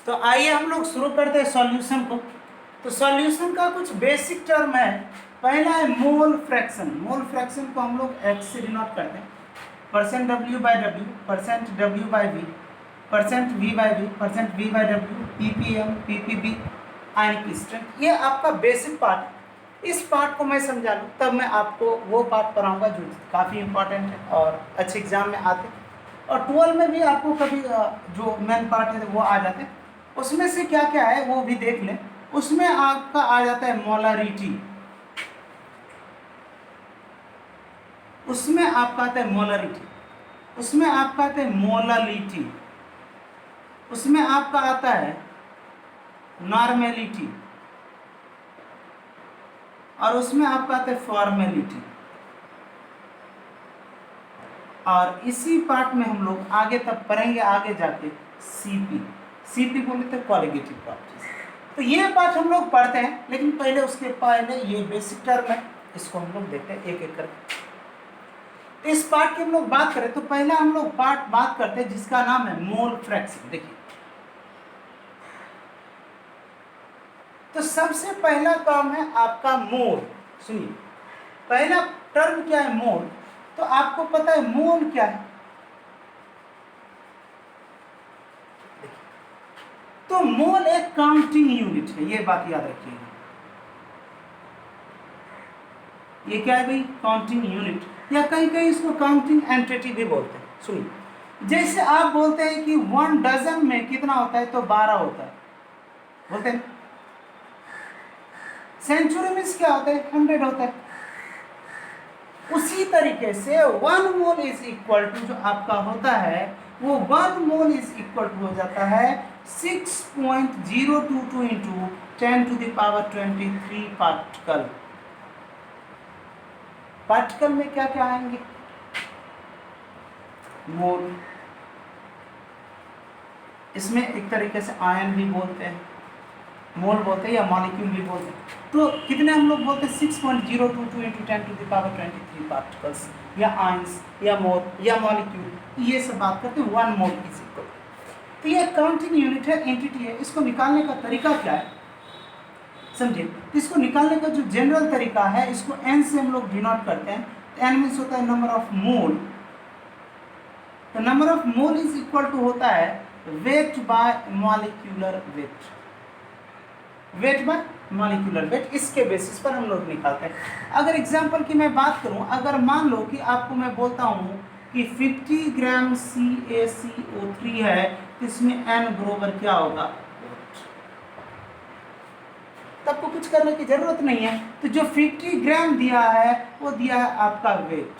तो आइए हम लोग शुरू करते हैं सॉल्यूशन को। तो सॉल्यूशन का कुछ बेसिक टर्म है। पहला है मोल फ्रैक्शन। मोल फ्रैक्शन को हम लोग एक्स से डिनोट करते हैं, percent W by W, percent W by V, percent V by V, percent V by W, PPM, PPB, ionic strength. ये आपका बेसिक पार्ट है। इस पार्ट को मैं समझा लूँ तब मैं आपको वो पार्ट पढ़ाऊंगा जो काफ़ी इंपॉर्टेंट है और अच्छे एग्जाम में आते हैं, और 12 में भी आपको कभी जो मेन पार्ट है वो आ जाते हैं। उसमें से क्या क्या है वो भी देख लें। उसमें आपका आ जाता है मोलरिटी, उसमें आपका आता है मोलरिटी, उसमें आपका आता है मोलालिटी, उसमें आपका आता है नॉर्मेलिटी, और उसमें आपका आता है फॉर्मेलिटी। और इसी पार्ट में हम लोग आगे तब पढ़ेंगे, आगे जाके सीपी। सीपी बोले तो क्वालिटेटिव प्रॉपर्टीज। तो ये पार्ट हम लोग पढ़ते हैं, लेकिन पहले उसके पहले ये बेसिक टर्म है, इसको हम लोग देखते हैं एक एक करके। इस पार्ट की हम लोग बात करें तो पहला हम लोग पार्ट बात करते हैं जिसका नाम है मोल फ्रैक्शन। देखिए, तो सबसे पहला टर्म है आपका मोल। सुनिए, पहला टर्म क्या है? मोल। तो आपको पता है मोल क्या है? तो मोल एक काउंटिंग यूनिट है, ये बात याद रखिएगा। ये क्या है भाई? काउंटिंग यूनिट, या कहीं कहीं इसको काउंटिंग एंटिटी भी बोलते हैं। सुनिए, जैसे आप बोलते हैं कि 1 डजन में कितना होता है, तो 12 होता है, बोलते हैं। सेंचुरी में क्या होता है? 100 होता है। उसी तरीके से 1 मोल इज इक्वल टू जो आपका होता है वो 1 मोल इज इक्वल टू हो जाता है 6.022 इंटू 10⁻23 पार्टिकल। पार्टिकल में क्या क्या आएंगे? मोल। इसमें एक तरीके से आयन भी बोलते हैं, मोल बोलते हैं, या मॉलिक्यूल भी बोलते हैं। तो कितने हम लोग बोलते हैं? 6.022 इंटू 10⁻23 पार्टिकल्स, या आयंस, या मोल, या मॉलिक्यूल। ये सब बात करते हैं 1 मोल इज इक्वल। तो ये काउंटिंग यूनिट है, एंटिटी है। इसको निकालने का तरीका क्या है समझिए। इसको निकालने का जो जनरल तरीका है, इसको n से हम लोग डिनोट करते हैं। n मीन्स होता है नंबर ऑफ मोल। तो number of mole is equal to होता है weight by molecular weight, weight by molecular weight. इसके बेसिस पर हम लोग निकालते हैं। अगर एग्जांपल की मैं बात करूं, अगर मान लो कि आपको मैं बोलता हूं कि 50 ग्राम CaCO3 है, तो इसमें n बराबर क्या होगा? तब को कुछ करने की जरूरत नहीं है। तो जो 50 ग्राम दिया है वो दिया है आपका वेट।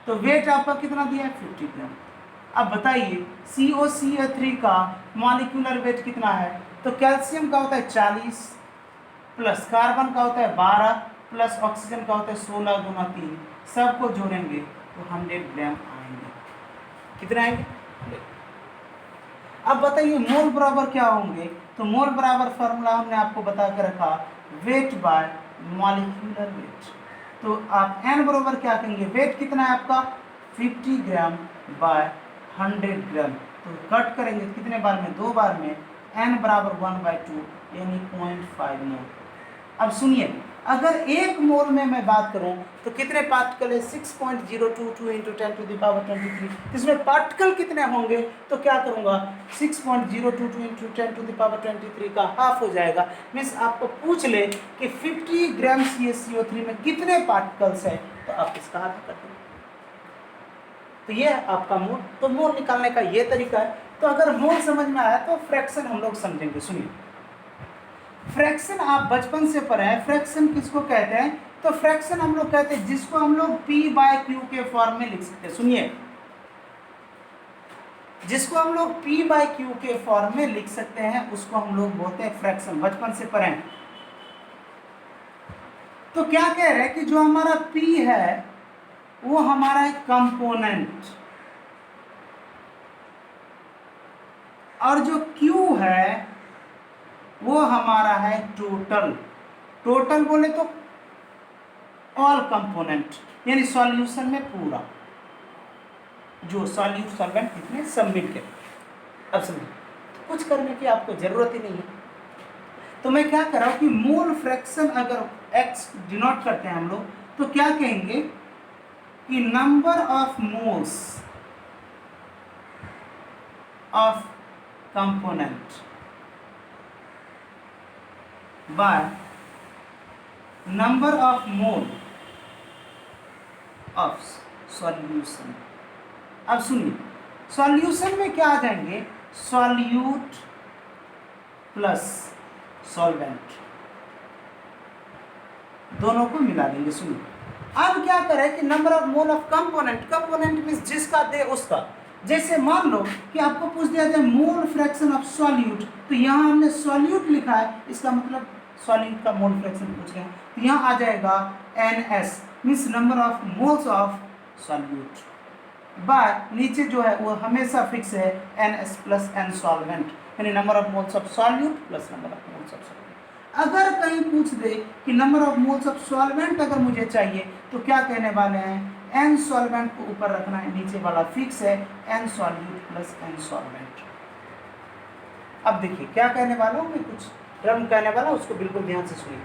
तो वेट आपका कितना दिया है? 50 ग्राम। अब बताइए COCl3 का मॉलिक्यूलर वेट कितना है? तो कैल्शियम का होता है 40, प्लस कार्बन का होता है 12, प्लस ऑक्सीजन का होता है 16 गुना 3। सबको जोड़ेंगे तो 100 ग्राम आएंगे। कितने आएंगे? अब बताइए मोल बराबर क्या होंगे? तो मोल बराबर फॉर्मूला हमने आपको बता के रखा, वेट बाय मॉलिक्यूलर वेट। तो आप n बराबर क्या कहेंगे? वेट कितना है आपका? 50 ग्राम बाय 100 ग्राम। तो कट करेंगे कितने बार में? 2 बार में। n बराबर 1/2 यानी 0.5 मोल। अब सुनिए, अगर 1 मोल में मैं बात करूं तो कितने पार्टिकल है? 6.022 इंटू 10⁻23। इसमें पार्टिकल कितने होंगे? तो क्या करूंगा, 6.022 इंटू 10⁻23 का हाफ हो जाएगा। मीन्स आपको पूछ ले कि 50 ग्राम CaCO3 में कितने पार्टिकल्स है, तो आप इसका आधा कर देंगे। तो ये आपका मोल। तो मोल निकालने का ये तरीका है। तो अगर मोल समझ में आया तो फ्रैक्शन हम लोग समझेंगे। सुनिए, फ्रैक्शन आप बचपन से पढ़े हैं। फ्रैक्शन किसको कहते हैं? तो फ्रैक्शन हम लोग कहते हैं जिसको हम लोग P/Q के फॉर्म में लिख सकते हैं। सुनिए, जिसको हम लोग P/Q के फॉर्म में लिख सकते हैं उसको हम लोग बोलते हैं फ्रैक्शन। बचपन से पढ़े हैं। तो क्या कह रहे हैं कि जो हमारा P है वो हमारा एक कंपोनेंट, और जो Q है वो हमारा है टोटल। टोटल बोले तो ऑल कंपोनेंट, यानी सॉल्यूशन में पूरा, जो सॉल्वेंट कितने सब मिल के। अब समझिए, कुछ करने की आपको ज़रूरत ही नहीं है। तो मैं क्या कर रहा हूँ कि मोल फ्रैक्शन अगर x डिनोट करते हैं हम लोग, तो क्या कहेंगे कि number of moles of component by number of mole of solution. अब सुनिए, सॉल्यूशन में क्या आ जाएंगे, सॉल्यूट प्लस सॉल्वेंट, दोनों को मिला देंगे। सुनिए, अब क्या करें कि number of mole of component, component means जिसका दे उसका। जैसे मान लो कि आपको पूछ दिया जाए मोल फ्रैक्शन ऑफ सॉल्यूट, तो यहाँ हमने सॉल्यूट लिखा है, इसका मतलब सॉल्यूट का मोल फ्रैक्शन पूछ रहे हैं, तो यहाँ आ जाएगा NS means number of moles of solute, by नीचे जो है वो हमेशा फिक्स है NS प्लस N सॉल्वेंट, यानी number of moles of solute plus number of moles of solvent. अगर कहीं पूछ दे कि number of moles of solvent अगर मुझे चाहिए, तो क्या कहने वाले हैं, N सॉल्वेंट को ऊपर रखना है, नीचे वाला फिक्स है N solute plus N solvent. अब देखिए क्या कहने वाला हूँ मैं, कुछ टर्म कहने वाला, उसको बिल्कुल ध्यान से सुनिए।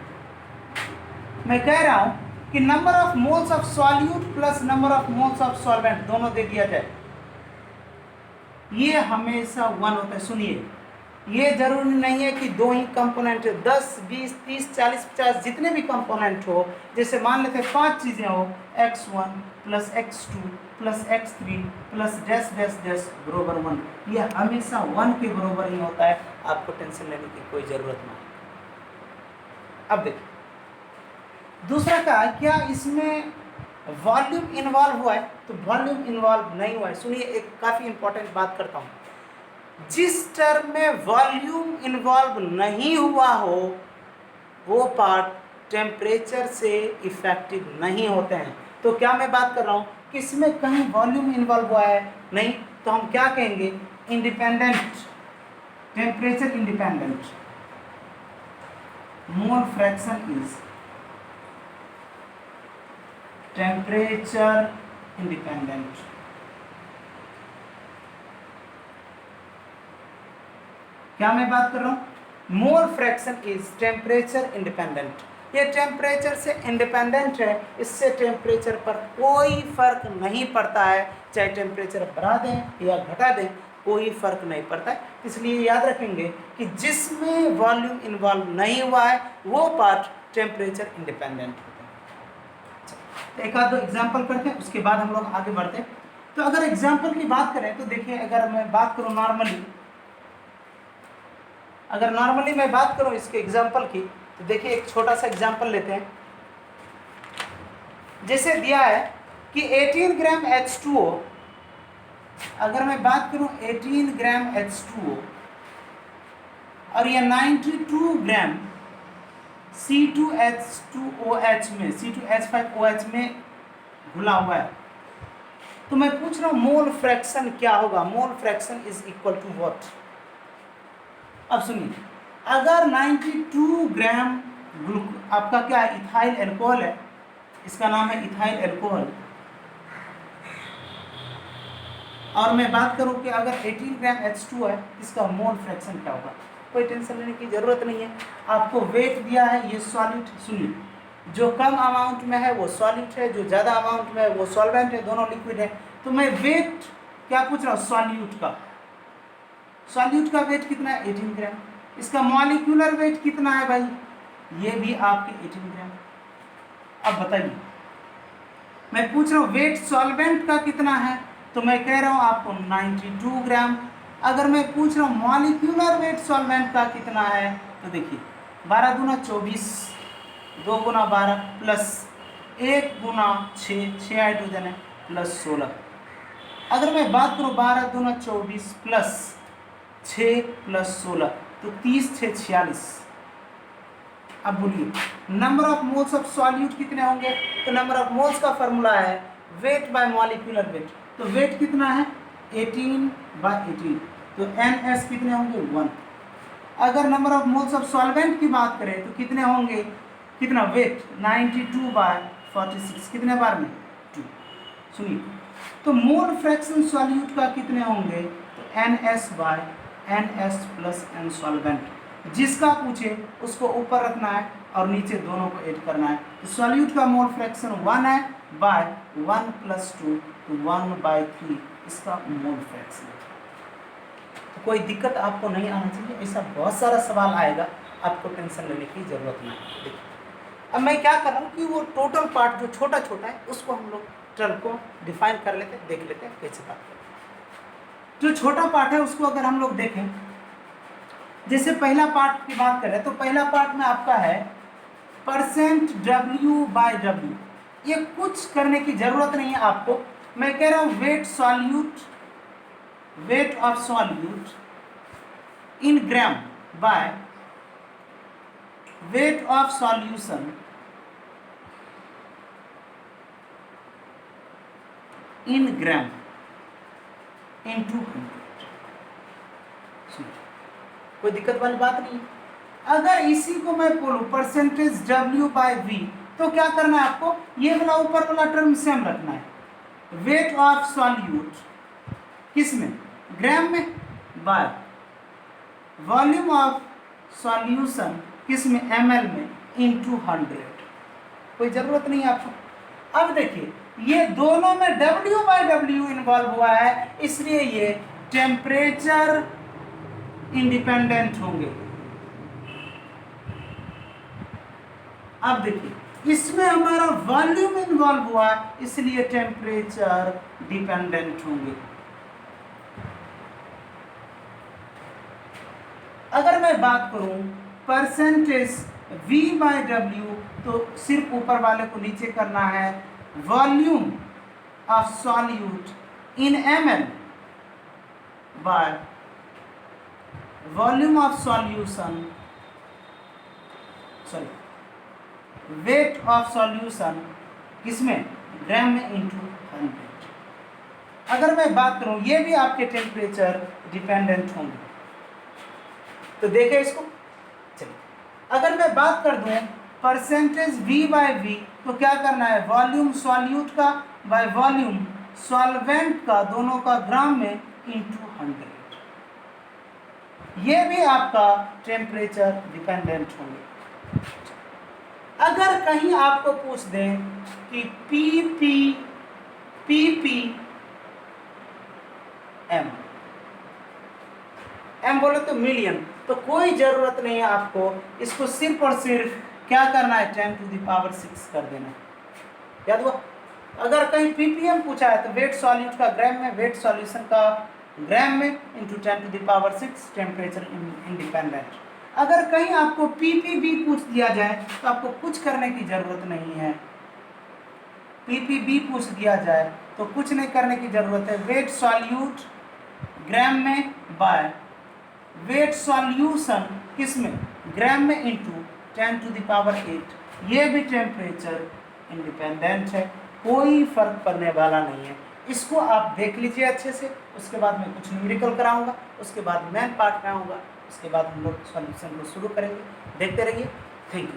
मैं कह रहा हूँ कि number of moles of solute plus number of moles of solvent दोनों दे दिया जाए, ये हमेशा 1 होता है। सुनिए, ये जरूरी नहीं है कि दो ही कंपोनेंट, 10, 20, 30, 40, 50 जितने भी कंपोनेंट हो, जैसे मान लेते हैं 5 चीज़ें हो, x1 plus x2 plus x3 plus dash dash dash बराबर 1, ये हमेशा 1 के बराबर ही होता है, आपको टेंशन लेने की कोई ज़रूरत नहीं। अब देखिए दूसरा का, क्या इसमें वॉल्यूम इन्वॉल्व हुआ है, तो वॉल्यूम इन्वॉल्व नहीं हुआ है। सुनिए, एक काफ़ी इंपॉर्टेंट बात करता हूँ, जिस टर्म में वॉल्यूम इन्वॉल्व नहीं हुआ हो वो पार्ट टेम्परेचर से इफेक्टिव नहीं होते हैं। तो क्या मैं बात कर रहा हूँ कि इसमें कहीं वॉल्यूम इन्वॉल्व हुआ है नहीं, तो हम क्या कहेंगे, independent, temperature independent mole fraction is temperature independent. क्या मैं बात कर रहा हूँ, मोल फ्रैक्शन इज टेम्परेचर इंडिपेंडेंट, ये टेम्परेचर से इंडिपेंडेंट है, इससे टेम्परेचर पर कोई फर्क नहीं पड़ता है, चाहे टेम्परेचर बढ़ा दें या घटा दें, कोई फर्क नहीं पड़ता है। इसलिए याद रखेंगे कि जिसमें वॉल्यूम इन्वॉल्व नहीं हुआ है वो पार्ट टेम्परेचर इंडिपेंडेंट होता है। तो एक आध दो एग्जाम्पल करते हैं, उसके बाद हम लोग आगे बढ़ते हैं। तो अगर एग्जाम्पल की बात करें तो देखिए, अगर मैं बात करूँ नॉर्मली, अगर नॉर्मली मैं बात करूं इसके एग्जाम्पल की, तो देखिए एक छोटा सा एग्जाम्पल लेते हैं। जैसे दिया है कि 18 ग्राम H2O, अगर मैं बात करूं 18 ग्राम H2O और ये 92 ग्राम C2H2OH में, C2H5OH में घुला हुआ है, तो मैं पूछ रहा हूं मोल फ्रैक्शन क्या होगा, mole fraction is equal to what. अब सुनिए, अगर 92 ग्राम आपका क्या है, इथाइल एल्कोहल है, इसका नाम है इथाइल एल्कोहल, और मैं बात करूं कि अगर 18 ग्राम H2 है, इसका मोल फ्रैक्शन क्या होगा, कोई टेंशन लेने की जरूरत नहीं है। आपको वेट दिया है, ये सॉल्यूट, सुनिए, जो कम अमाउंट में है वो सॉल्यूट है, जो ज़्यादा अमाउंट में है वो सॉल्वेंट है, दोनों लिक्विड है। तो मैं वेट क्या पूछ रहा हूँ, सॉल्यूट का, सॉल्यूट का वेट कितना है, 18 ग्राम। इसका मॉलिक्यूलर वेट कितना है भाई, ये भी आपके 18 ग्राम। अब बताइए, मैं पूछ रहा हूँ वेट सॉल्वेंट का कितना है, तो मैं कह रहा हूँ आपको 92 ग्राम। अगर मैं पूछ रहा हूँ मॉलिक्यूलर वेट सॉल्वेंट का कितना है, तो देखिए 12 दूना 24, 2 गुना 12 प्लस 1 गुना 6, 6 हाइड्रोजन है, प्लस 16। अगर मैं बात करूँ 12 दूना 24 प्लस 6 प्लस 16, तो 30 6 46। अब बोलिए number of moles of solute कितने होंगे, तो नंबर ऑफ मोल्स का फॉर्मूला है वेट बाय मॉलिक्यूलर वेट, तो वेट कितना है 18/18, तो NS कितने होंगे 1। अगर number of moles of solvent की बात करें तो कितने होंगे, कितना वेट 92/46, कितने बार में 2। सुनिए, तो मोल फ्रैक्शन सॉल्यूट का कितने होंगे, तो NS/2। NS+N सॉल्वेंट, जिसका पूछे उसको ऊपर रखना है और नीचे दोनों को ऐड करना है। तो सॉल्यूट का मोल फ्रैक्शन 1 है बाय 1 + 2 तो 1/3 इसका मोल फ्रैक्शन। तो कोई दिक्कत आपको नहीं आना चाहिए, ऐसा बहुत सारा सवाल आएगा, आपको टेंशन लेने की जरूरत नहीं है। देखिए अब मैं क्या कर रहा हूँ कि वो टोटल पार्ट जो छोटा छोटा है उसको हम लोग टर्म को डिफाइन कर लेते हैं, देख लेते हैं कैसे बात करते हैं। जो छोटा पार्ट है उसको अगर हम लोग देखें, जैसे पहला पार्ट की बात करें तो पहला पार्ट में आपका है %W/W। ये कुछ करने की जरूरत नहीं है आपको, मैं कह रहा हूं weight of solute in gram by weight of solution in gram into 100। कोई दिक्कत वाली बात नहीं है। अगर इसी को मैं बोलूं %W/V तो क्या करना है आपको, ये वाला ऊपर वाला टर्म सेम रखना है। वेट ऑफ सॉल्यूट किस में, ग्राम में, बाय वॉल्यूम ऑफ सॉल्यूशन किस में, ml में, इनटू 100। कोई जरूरत नहीं है आपको। अब देखिए ये दोनों में W/W इन्वॉल्व हुआ है, इसलिए ये टेम्परेचर इंडिपेंडेंट होंगे। अब देखिए इसमें हमारा वॉल्यूम इन्वॉल्व हुआ है, इसलिए टेम्परेचर डिपेंडेंट होंगे। अगर मैं बात करूं %V/W तो सिर्फ ऊपर वाले को नीचे करना है, volume of solute in ml by volume of solution, sorry weight of solution किसमें, ग्राम में, इनटू 100। अगर मैं बात करूं ये भी आपके टेम्परेचर डिपेंडेंट होंगे। तो देखें इसको, चलिए अगर मैं बात कर दूं %V/V तो क्या करना है, वॉल्यूम सॉल्यूट का बाय वॉल्यूम सॉल्वेंट का, दोनों का ग्राम में, इनटू 100। ये भी आपका टेम्परेचर डिपेंडेंट होंगे। अगर कहीं आपको पूछ दें कि ppm, m बोले तो मिलियन, तो कोई जरूरत नहीं है आपको, इसको सिर्फ और सिर्फ क्या करना है, 10⁶ कर देना है। याद हुआ। अगर कहीं ppm पूछा है तो वेट सॉल्यूट का ग्राम में, वेट सॉल्यूशन का ग्राम में, इंटू 10⁶ टेम्परेचर इंडिपेंडेंट। अगर कहीं आपको ppb पूछ दिया जाए तो आपको कुछ करने की जरूरत नहीं है। ppb पूछ दिया जाए तो कुछ नहीं करने की जरूरत है, वेट सॉल्यूट ग्राम में बाय वेट सॉल्यूशन किस में, ग्राम में, इंटू 10⁸। ये भी टेम्परेचर इंडिपेंडेंट है, कोई फर्क पड़ने वाला नहीं है। इसको आप देख लीजिए अच्छे से, उसके बाद मैं कुछ न्यूमेरिकल कराऊंगा, उसके बाद मेन पार्ट में आऊँगा, उसके बाद हम लोग सॉल्यूशन को शुरू करेंगे। देखते रहिए। Thank you.